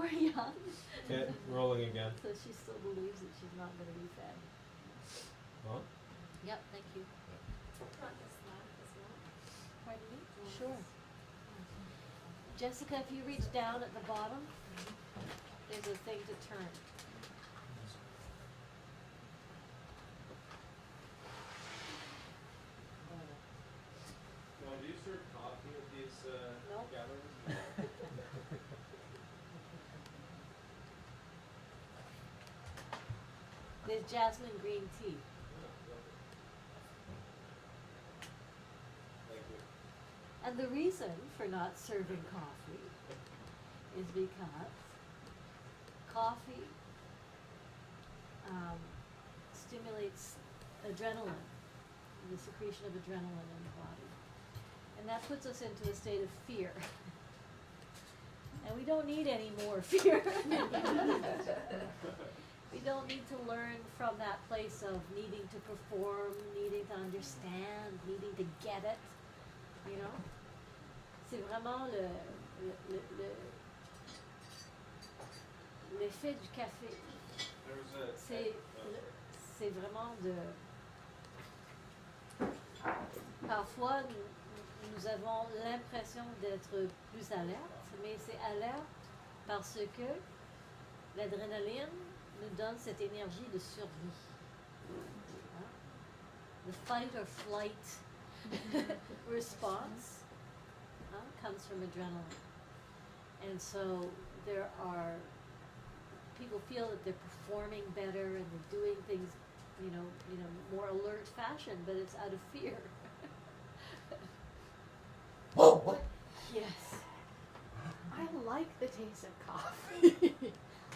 more young. Okay, rolling again. So she still believes that she's not going to be fed. Huh? Yep, thank you. Pardon me? Sure. Jessica, if you reach down at the bottom, there's a thing to turn. Do you serve coffee at these Nope. gatherings? There's jasmine green tea. Thank you. And the reason for not serving coffee is because coffee stimulates adrenaline, the secretion of adrenaline in the body. And that puts us into a state of fear. And we don't need any more fear. We don't need to learn from that place of needing to perform, needing to understand, needing to get it. You know? C'est vraiment l'effet du café. C'est vraiment de... Parfois, nous avons l'impression d'être plus alerte, mais c'est alerte parce que l'adrénaline nous donne cette énergie de survie. Hein? The fight or flight response comes from adrenaline. And so there are, people feel that they're performing better and they're doing things, more alert fashion, but it's out of fear. Yes. I like the taste of coffee.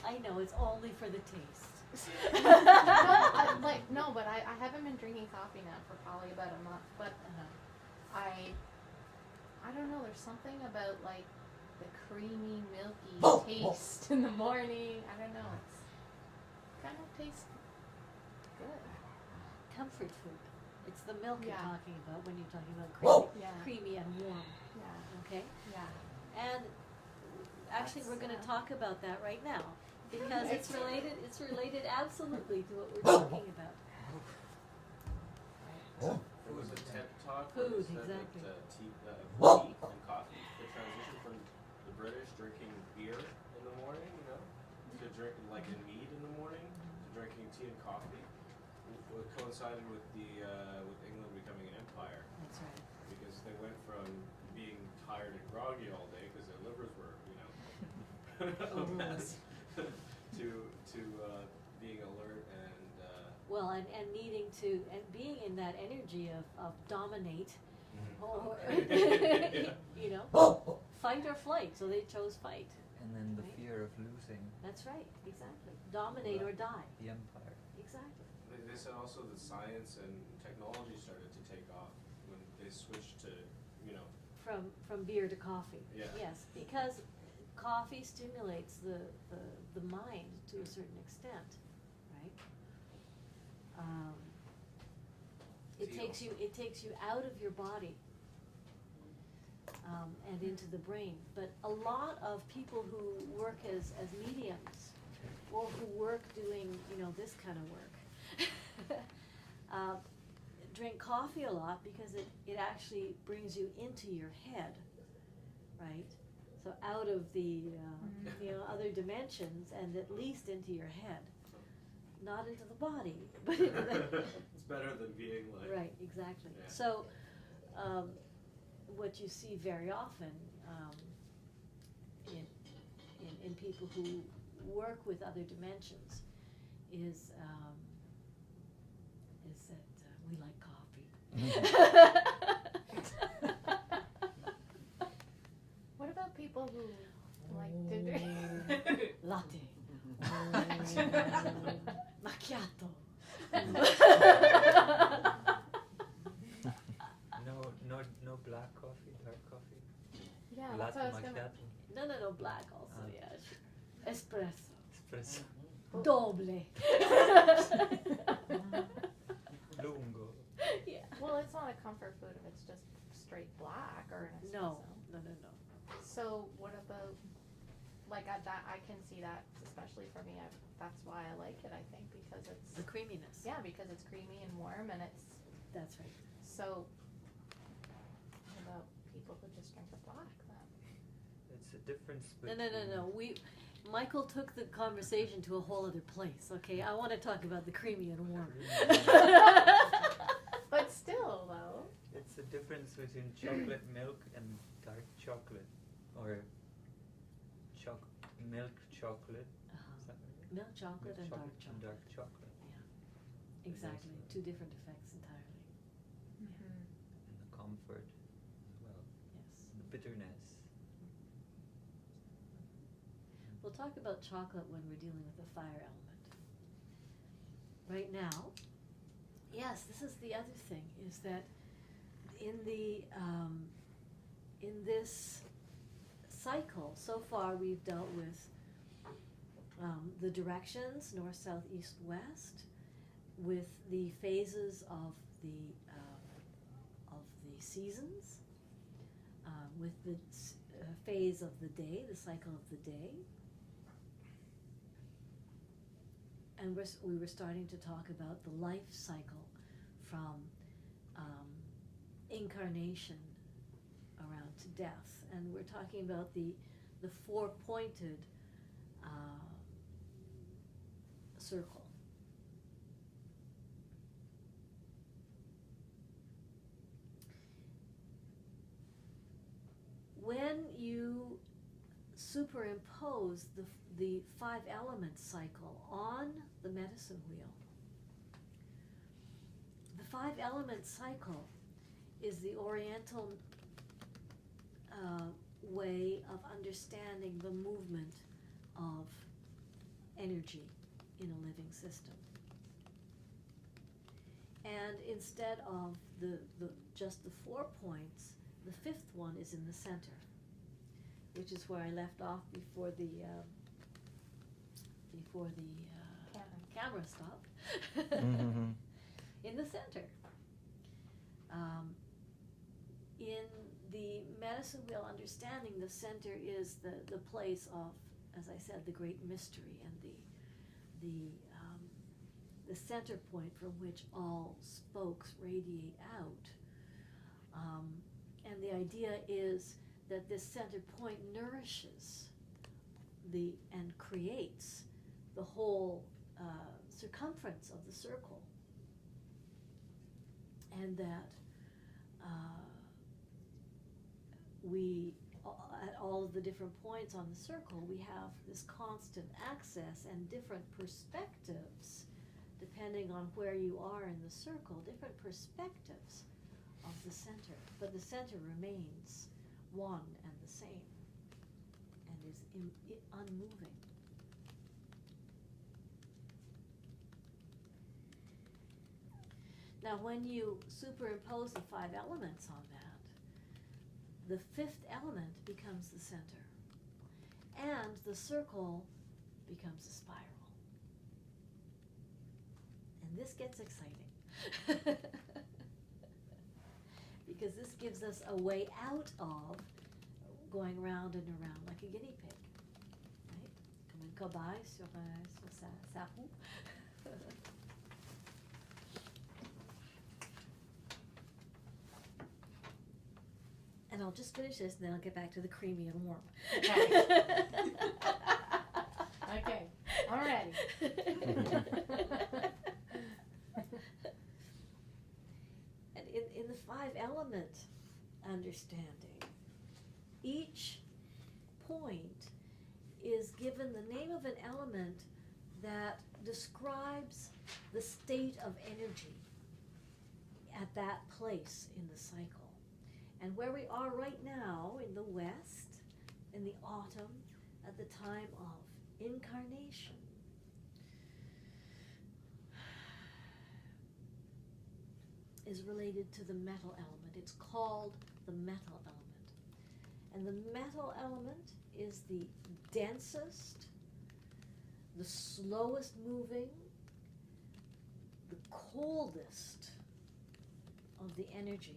I know, it's only for the taste. No, but I haven't been drinking coffee now for probably about a month, but I don't know, there's something about like the creamy, milky taste in the morning. I don't know, it's kind of tastes good. Comfort food. It's the milk you're Yeah. talking about when you're talking about creamy, Yeah. creamy and warm. Yeah. Okay? Yeah. And actually, we're going to talk about that right now because it's related. It's related absolutely to what we're talking about. It was a TED talk. Food, where they said exactly. That, tea and coffee, the transition from the British drinking beer in the morning, to drinking like in mead in the morning, to drinking tea and coffee, coincided with with England becoming an empire. That's right. Because they went from being tired and groggy all day because their livers were, a mess, to being alert and. Well, and needing to, and being in that energy of dominate, or, fight or flight. So they chose fight. And then the Right. fear of losing That's right, exactly. Dominate or die. the empire. Exactly. They said also that science and technology started to take off when they switched to, From beer to coffee. Yeah. Yes, because coffee stimulates the mind to a certain extent, right? It Tea takes you out of your body and into the brain. But a lot of people who work as mediums or who work doing this kind of work drink coffee a lot because it actually brings you into your head, right? So out of the other dimensions and at least into your head. Not into the body, but into the It's better than being like. right, exactly. Yeah. So, what you see very often in people who work with other dimensions is that we like coffee. What about people who like to drink? Latte. Macchiato. No black coffee, dark coffee. Yeah, that's Latte what I was gonna. macchiato, No, black also, Ah. yeah. Sure. Espresso. espresso, Doble. lungo. Yeah. Well, it's not a comfort food if it's just straight black or an espresso. No. So what about like that I can see that, especially for me. That's why I like it. I think because it's The creaminess. yeah, because it's creamy and warm, and it's That's right. so. What about people who just drink the black then? It's a difference No, between... no. Michael took the conversation to a whole other place. Okay, I want to talk about the creamy and warm. But still, though. It's a difference between chocolate milk and dark chocolate, or milk chocolate. Is that right? Milk chocolate and dark And chocolate. dark chocolate. Exactly. Two different effects entirely. Mm-hmm. And the comfort as well. Yes. The bitterness. We'll talk about chocolate when we're dealing with the fire element. Right now, yes, this is the other thing, is that in this cycle, so far we've dealt with the directions, north, south, east, west, with the phases of the seasons, with the phase of the day, the cycle of the day. And we were starting to talk about the life cycle from incarnation around to death. And we're talking about the four-pointed circle. When you superimpose the five element cycle on the medicine wheel, the five element cycle is the Oriental way of understanding the movement of energy in a living system. And instead of just the 4 points, the fifth one is in the center, which is where I left off before the camera stopped. Mm-hmm. In the center. In the medicine wheel understanding, the center is the place of, as I said, the great mystery and the center point from which all spokes radiate out. And the idea is that this center point nourishes and creates the whole circumference of the circle, and that we, at all of the different points on the circle, we have this constant access and different perspectives, depending on where you are in the circle, different perspectives of the center, but the center remains one and the same, and is unmoving. Now, when you superimpose the five elements on that, the fifth element becomes the center, and the circle becomes a spiral. And this gets exciting. Because this gives us a way out of going round and around like a guinea pig. Right? Comme une cobaye sur sa roue. And I'll just finish this and then I'll get back to the creamy and warm. Okay. Okay, all ready. And in the five element understanding, each point is given the name of an element that describes the state of energy at that place in the cycle. And where we are right now in the West, in the autumn, at the time of incarnation, is related to the metal element. It's called the metal element. And the metal element is the densest, the slowest moving, the coldest of the energies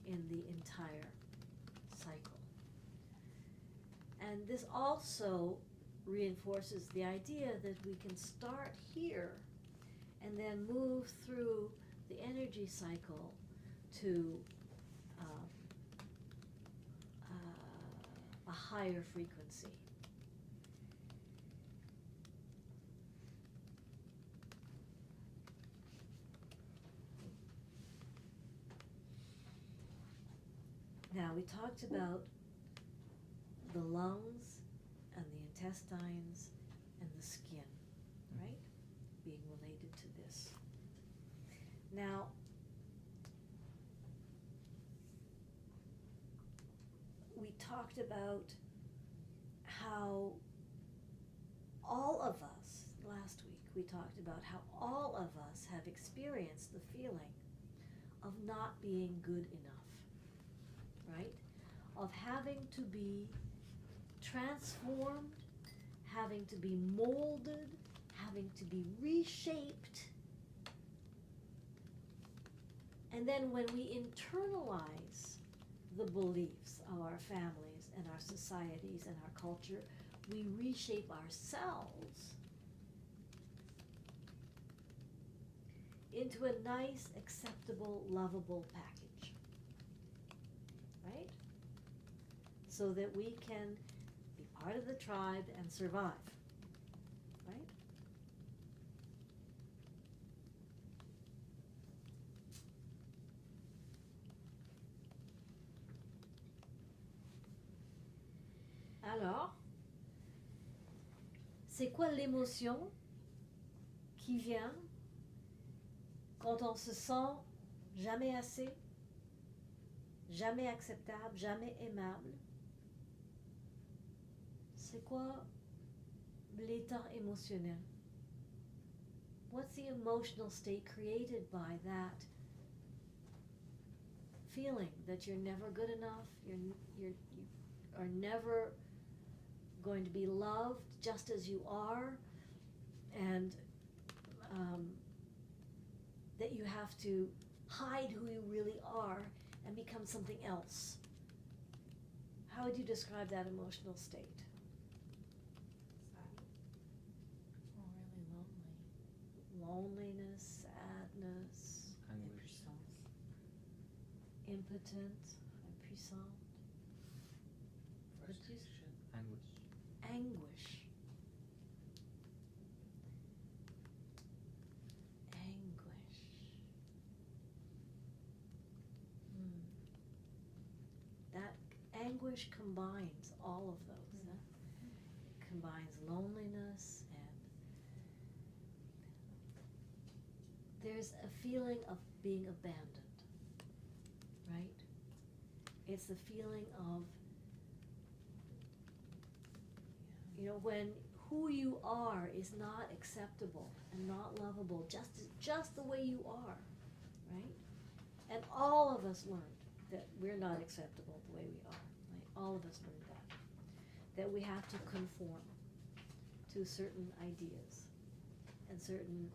in the entire cycle. And this also reinforces the idea that we can start here and then move through the energy cycle to a higher frequency. Now, we talked about the lungs and the intestines and the skin, right? Being related to this. Now, we talked about how all of us, last week, we talked about how all of us have experienced the feeling of not being good enough, right? Of having to be transformed, having to be molded, having to be reshaped. And then when we internalize the beliefs of our families and our societies and our culture, we reshape ourselves into a nice, acceptable, lovable package, right? So that we can be part of the tribe and survive, right? Alors, c'est quoi l'émotion qui vient quand on se sent jamais assez, jamais acceptable, jamais aimable? C'est quoi l'état émotionnel? What's the emotional state created by that feeling that you're never good enough, you are never going to be loved just as you are, and that you have to hide who you really are and become something else? How would you describe that emotional state? Oh, really lonely. Loneliness, sadness, Anguish. impotent, impuissant, Frustration. Anguish. anguish. Anguish. That anguish combines all of those. Huh? It combines loneliness, and there's a feeling of being abandoned, right? It's the feeling of, when who you are is not acceptable and not lovable, just the way you are, right? And all of us learned that we're not acceptable the way we are, right? All of us learned that we have to conform to certain ideas and certain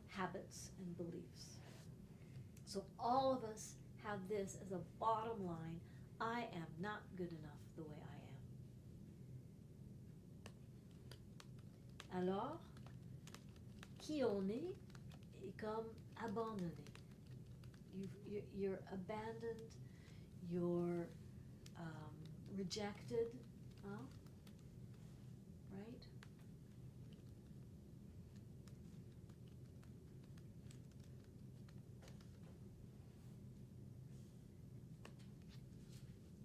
habits and beliefs. So all of us have this as a bottom line: I am not good enough the way I am. Alors, qui on est comme abandonné. You're abandoned, you're rejected, huh? Right?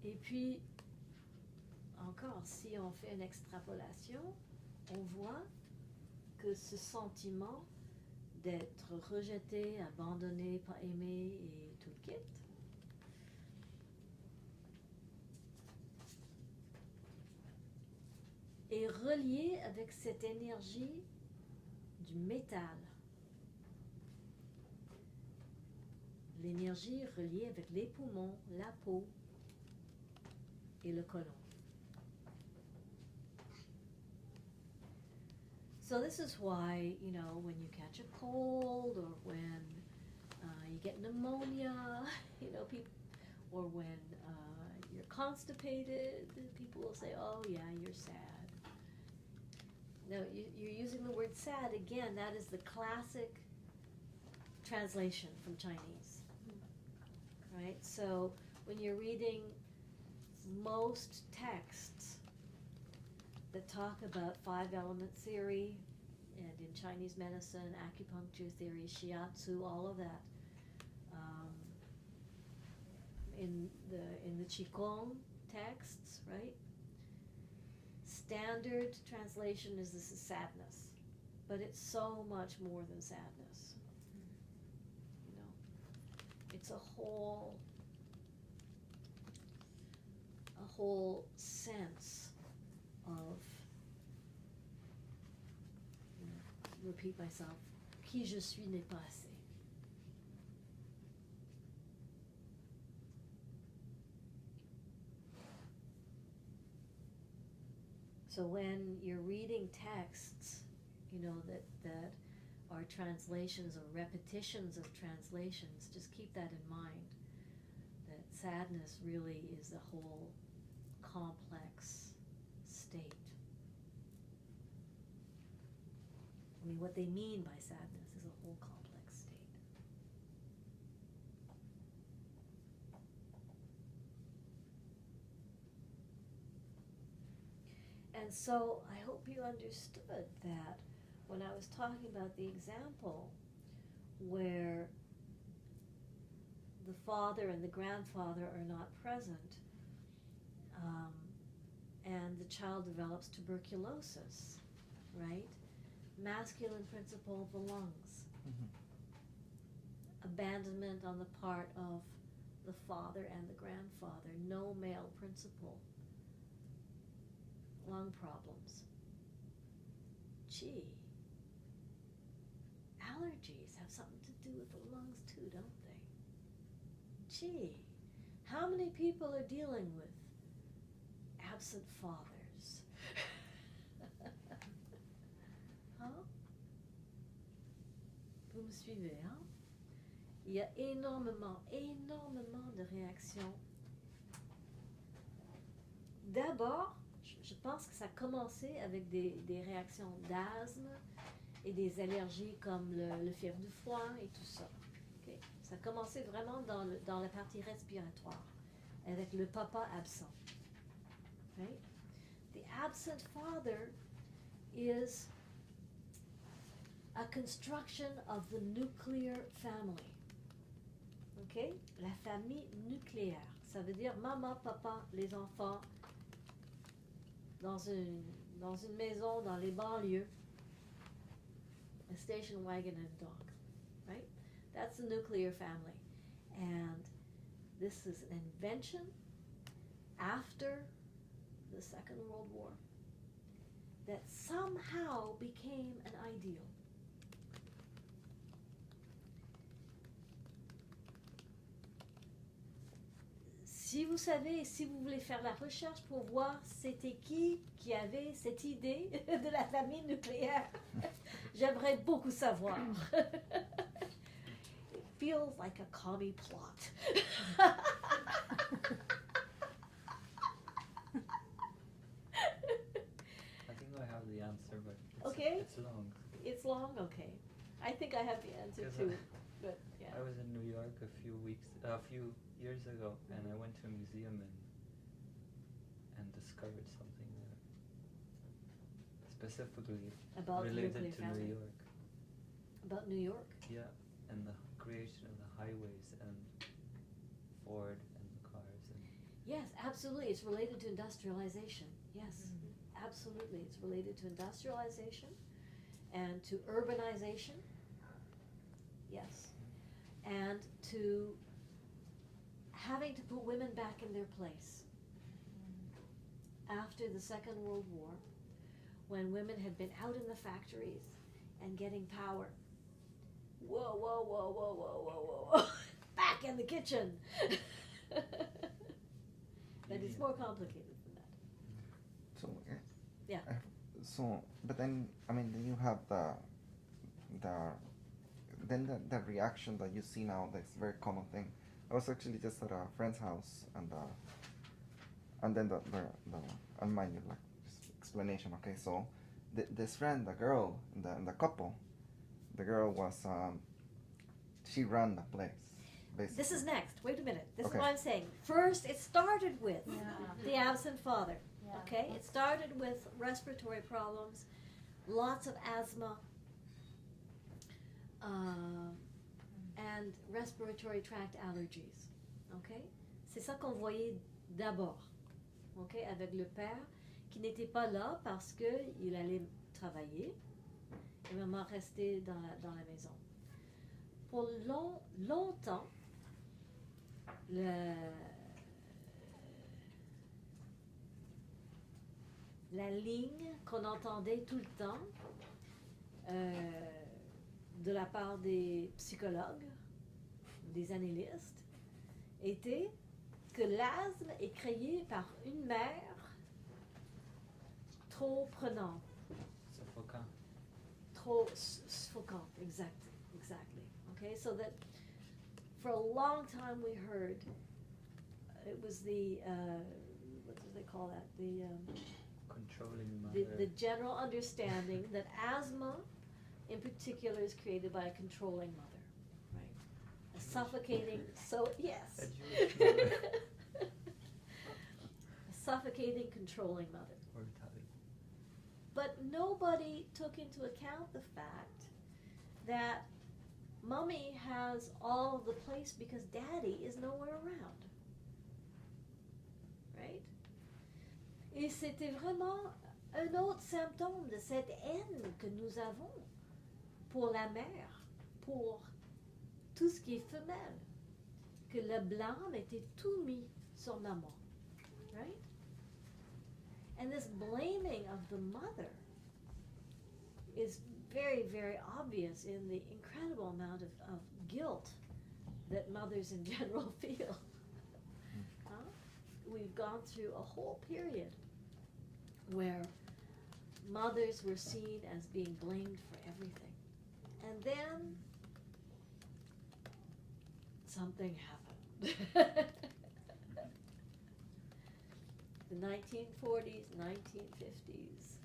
Et puis, encore, si on fait une extrapolation, on voit que ce sentiment d'être rejeté, abandonné, pas aimé et tout le kit, est relié avec cette énergie du métal. L'énergie est reliée avec les poumons, la peau et le côlon. So this is why, when you catch a cold, or when you get pneumonia, people, or when you're constipated, people will say, oh yeah, you're sad. No, you're using the word sad again. That is the classic translation from Chinese. Right? So when you're reading most texts that talk about 5-element theory, and in Chinese medicine, acupuncture theory, shiatsu, all of that, in the Qigong texts, right? Standard translation is this is sadness, but it's so much more than sadness. You know, it's a whole sense of, repeat myself, qui je suis n'est pas assez. So when you're reading texts, that are translations or repetitions of translations, just keep that in mind, that sadness really is a whole complex state. I mean, what they mean by sadness is a whole complex state. And so I hope you understood that when I was talking about the example where the father and the grandfather are not present, and the child develops tuberculosis, right? Masculine principle of the lungs. Mhm. Abandonment on the part of the father and the grandfather. No male principle. Lung problems. Gee. Allergies have something to do with the lungs too, don't they? Gee. How many people are dealing with absent fathers? Hein? Vous me suivez, hein? Il y a énormément de réactions. D'abord, je pense que ça a commencé avec des réactions d'asthme et des allergies comme le fièvre du foie et tout ça. Okay? Ça a commencé vraiment dans la partie respiratoire, avec le papa absent. Right? The absent father is a construction of the nuclear family. Okay? La famille nucléaire. Ça veut dire maman, papa, les enfants, dans une maison dans les banlieues, a station wagon and a dog. Right? That's the nuclear family. And this is an invention after the Second World War that somehow became an ideal. Si vous savez, si vous voulez faire la recherche pour voir c'était qui avait cette idée de la famille nucléaire, j'aimerais beaucoup savoir. It feels like a commie plot. I think I have the answer, but Okay. it's long. It's long? Okay. I think I have the answer Because too, but yeah. I was in New York a few years ago, and I went to a museum and discovered something there, specifically About the related nuclear to family. New York. About New York? Yeah, and the creation of the highways and Ford and the cars and Yes, absolutely. It's related to industrialization. Yes, absolutely. It's related to industrialization and to urbanization. Yes. And to having to put women back in their place. After the Second World War, when women had been out in the factories and getting power. Whoa, whoa, whoa, whoa, whoa, whoa, whoa. Back in the kitchen. But it's more complicated than that. So Yeah. So, but then I mean, then you have the reaction that you see now. That's a very common thing. I was actually just at a friend's house, and and then the I'll mind you like just explanation. Okay, so this friend, the girl, the couple, the girl was she ran the place. Basically. This is next. Wait a minute. This Okay. is what I'm saying. First, it started with Yeah. the absent father. Yeah. Okay? It started with respiratory problems, lots of asthma, and respiratory tract allergies. Okay? C'est ça qu'on voyait d'abord. Okay? Avec le père qui n'était pas là parce qu'il allait travailler et maman restait dans la maison. Pour longtemps, la ligne qu'on entendait tout le temps de la part des psychologues, des analystes, était que l'asthme est créé par une mère trop prenante, Suffocant. trop suffocante, exactly. Okay, so that for a long time we heard it was the what do they call that? Controlling mother. The general understanding that asthma, in particular, is created by a controlling mother, right? A suffocating. So yes. A Jewish mother. A suffocating, controlling mother. Or Italian. But nobody took into account the fact that mommy has all of the place because daddy is nowhere around. Right? Et c'était vraiment un autre symptôme de cette haine que nous avons pour la mère, pour tout ce qui est femelle, que le blâme était tout mis sur maman. Right? And this blaming of the mother is very, very obvious in the incredible amount of guilt that mothers in general feel. Huh? We've gone through a whole period where mothers were seen as being blamed for everything. And then something happened. The 1940s, 1950s,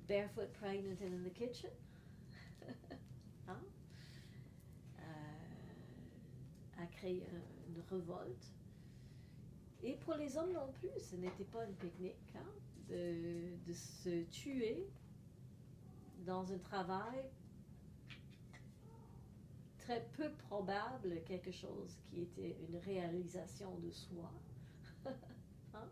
barefoot, pregnant, and in the kitchen. Hein? A créé une révolte. Et pour les hommes non plus, ce n'était pas une pique-nique, hein, de se tuer dans un travail très peu probable, quelque chose qui était une réalisation de soi. Hein?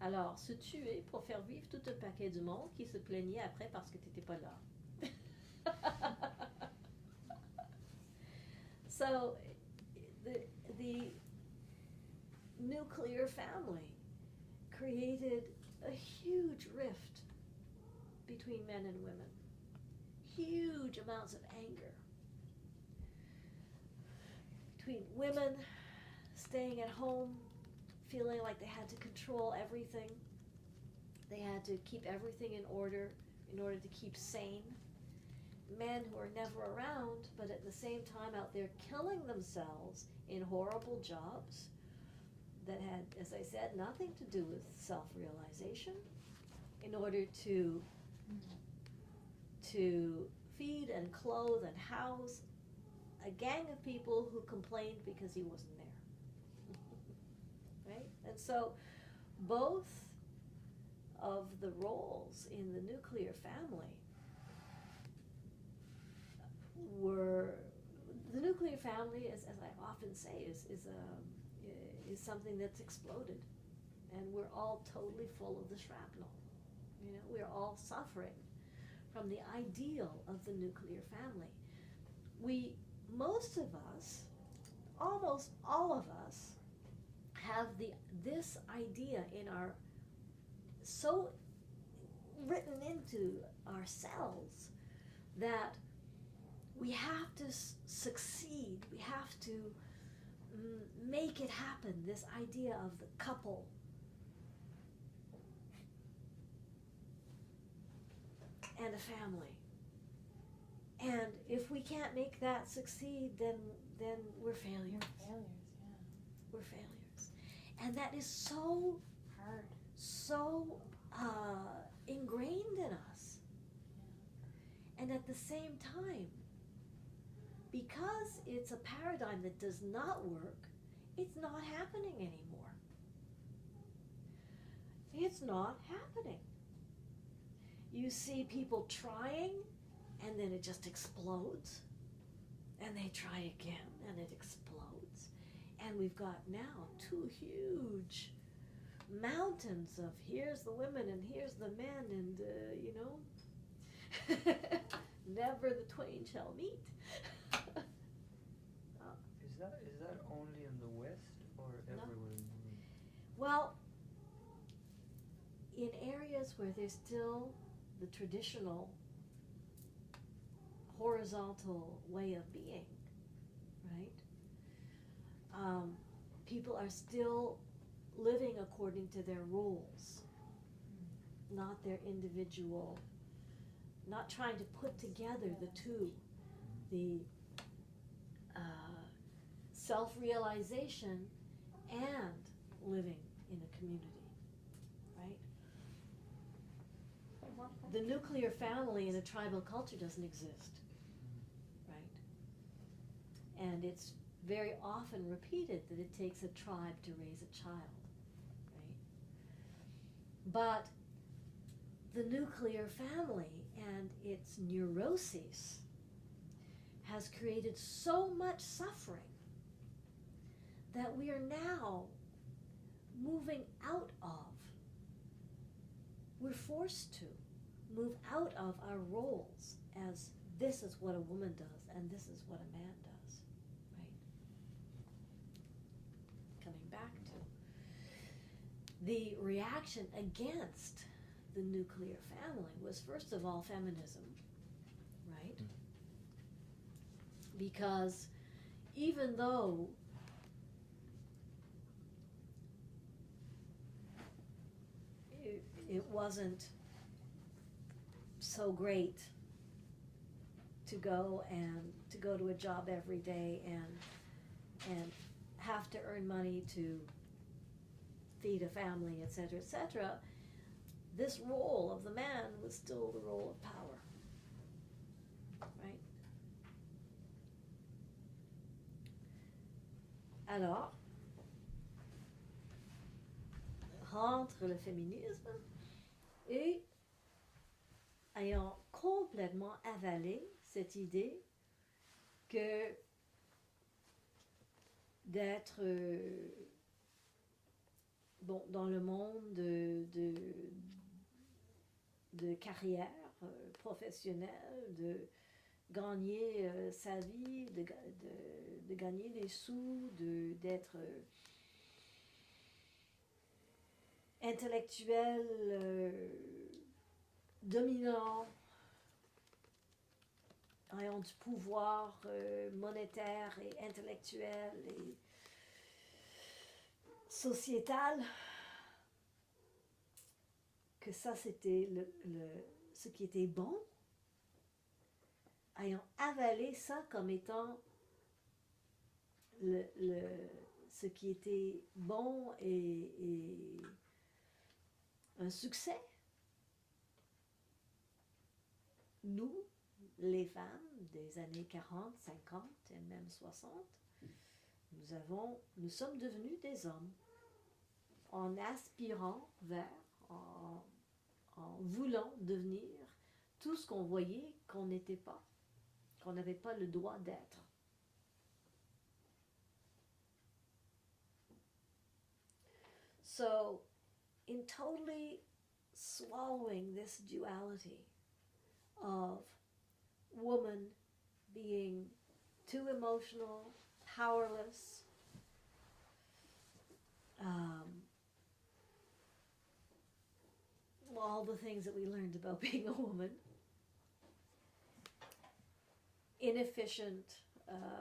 Alors, se tuer pour faire vivre tout un paquet de monde qui se plaignait après parce que tu n'étais pas là. So, the nuclear family created a huge rift between men and women. Huge amounts of anger. Between women staying at home, feeling like they had to control everything. They had to keep everything in order to keep sane. Men who are never around, but at the same time out there killing themselves in horrible jobs that had, as I said, nothing to do with self-realization, in order to feed and clothe and house a gang of people who complained because he wasn't there. Right? And so both of the roles in the nuclear family were, the nuclear family, as I often say, is something that's exploded, and we're all totally full of the shrapnel. You know, we're all suffering from the ideal of the nuclear family. Most of us, almost all of us, have this idea in our, so written into ourselves, that we have to succeed, we have to make it happen, this idea of the couple. And a family. And if we can't make that succeed, then we're failures. Failures, yeah. We're failures. And that is so Hard. ingrained in us. And at the same time, because it's a paradigm that does not work, it's not happening anymore. It's not happening. You see people trying, and then it just explodes. And they try again, and it explodes. And we've got now 2 huge mountains of here's the women and here's the men, and never the twain shall meet. Is that only in the West or No. everywhere in the world? Well, in areas where there's still the traditional horizontal way of being, right? People are still living according to their roles, not their individual, not trying to put together the two, the self-realization and living in a community, right? The nuclear family in a tribal culture doesn't exist, right? And it's very often repeated that it takes a tribe to raise a child, right? But the nuclear family and its neuroses has created so much suffering that we are now moving out of, we're forced to move out of our roles as this is what a woman does and this is what a man does, right? Coming back to the reaction against the nuclear family was first of all feminism, right? Because even though it wasn't so great to go to a job every day and have to earn money to feed a family, etc., this role of the man was still the role of power, right? Alors, rentre le féminisme et ayant complètement avalé cette idée que d'être dans le monde de carrière professionnelle, de gagner sa vie, de gagner des sous, d'être intellectuel, dominant, ayant du pouvoir monétaire et intellectuel et sociétal, que ça c'était ce qui était bon, ayant avalé ça comme étant ce qui était bon et un succès. Nous, les femmes des années 40, 50 et même 60, nous sommes devenus des hommes en aspirant vers, en voulant devenir tout ce qu'on voyait qu'on n'était pas, qu'on n'avait pas le droit d'être. So, in totally swallowing this duality of woman being too emotional, powerless, all the things that we learned about being a woman, inefficient,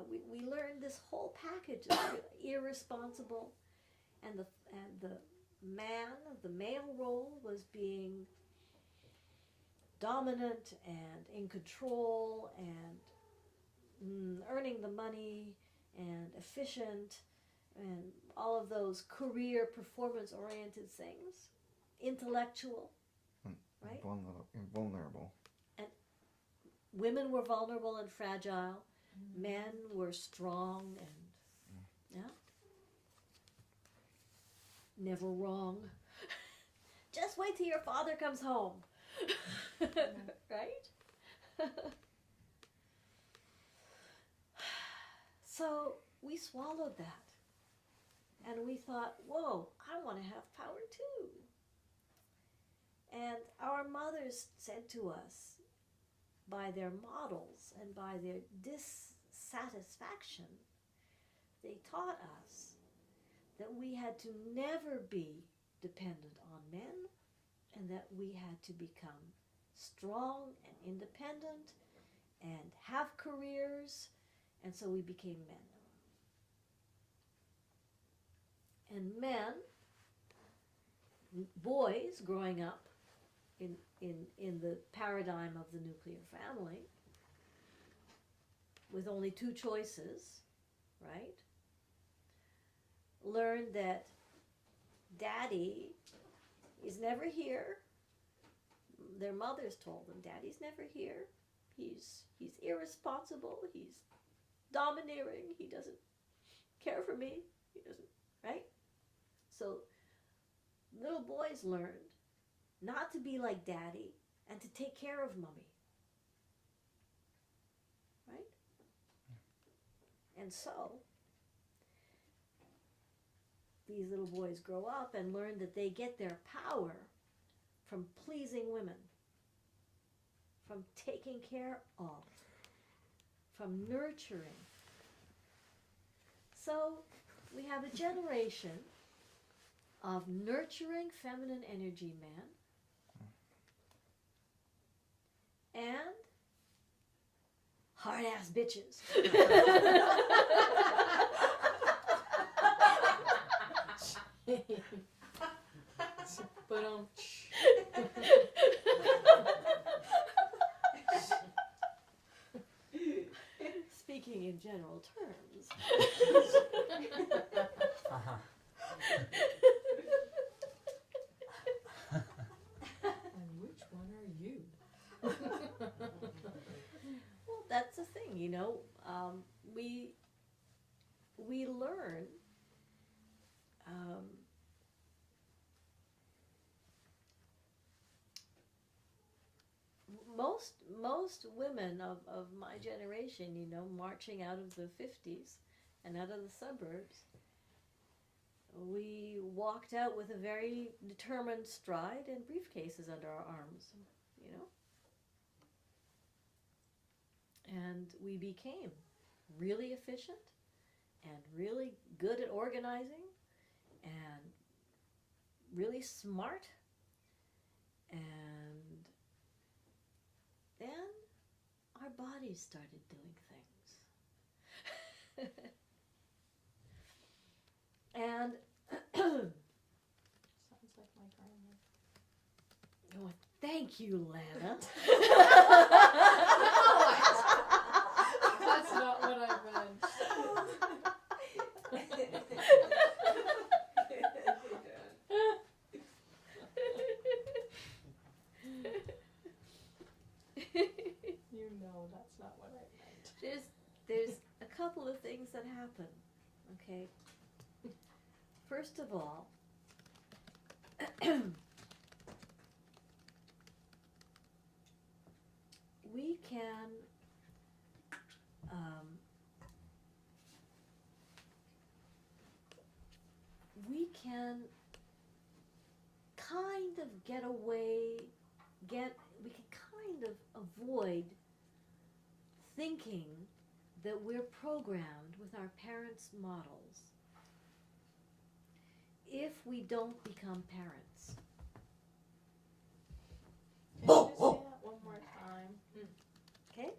we learned this whole package of irresponsible, and the male role was being dominant and in control and earning the money and efficient, and all of those career performance-oriented things, intellectual, right? Vulnerable. Women were vulnerable and fragile. Men were strong and never wrong. Just wait till your father comes home. Right? So we swallowed that. And we thought, whoa, I want to have power too. And our mothers said to us, by their models and by their dissatisfaction, they taught us that we had to never be dependent on men and that we had to become strong and independent and have careers, and so we became men. And men, boys growing up in the paradigm of the nuclear family, with only two choices, right? Learned that daddy is never here. Their mothers told them, daddy's never here. He's irresponsible. He's domineering. He doesn't care for me. He doesn't, right? So little boys learned not to be like daddy and to take care of mommy. Right? And so these little boys grow up and learn that they get their power from pleasing women, from taking care of, from nurturing. So we have a generation of nurturing feminine energy men and hard-ass bitches. But Speaking in general terms. and which one are you? Well, that's the thing, you know. We learn most women of my generation, you know, marching out of the 50s and out of the suburbs, we walked out with a very determined stride and briefcases under our arms, you know. And we became really efficient and really good at organizing and really smart. And then our bodies started doing things. And Sounds like my grandma. oh, thank you, Lana. That's not what I meant. You know that's not what I meant. There's a couple of things that happen, okay? First of all, we can kind of we can kind of avoid thinking that we're programmed with our parents' models if we don't become parents. Can you just say that one more time? Okay?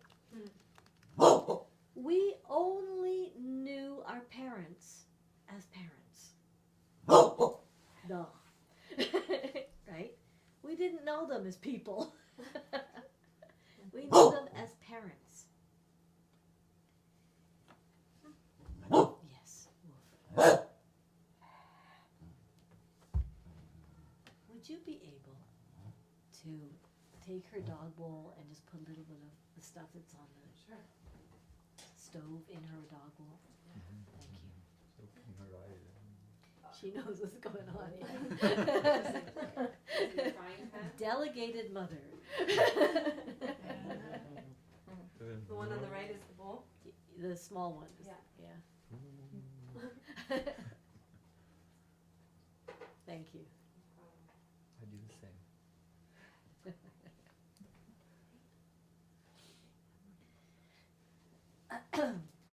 We only knew our parents as parents. Duh. Right? We didn't know them as people. We knew them as parents. Yes. should be able to take her dog bowl and just put a little bit of the stuff that's on the Sure. stove in her dog bowl. Thank you. So can her eye. She knows what's going on. Is it a frying pan? Delegated mother. The one on the right is the bowl? The small one. Yeah. Thank you. I do the same.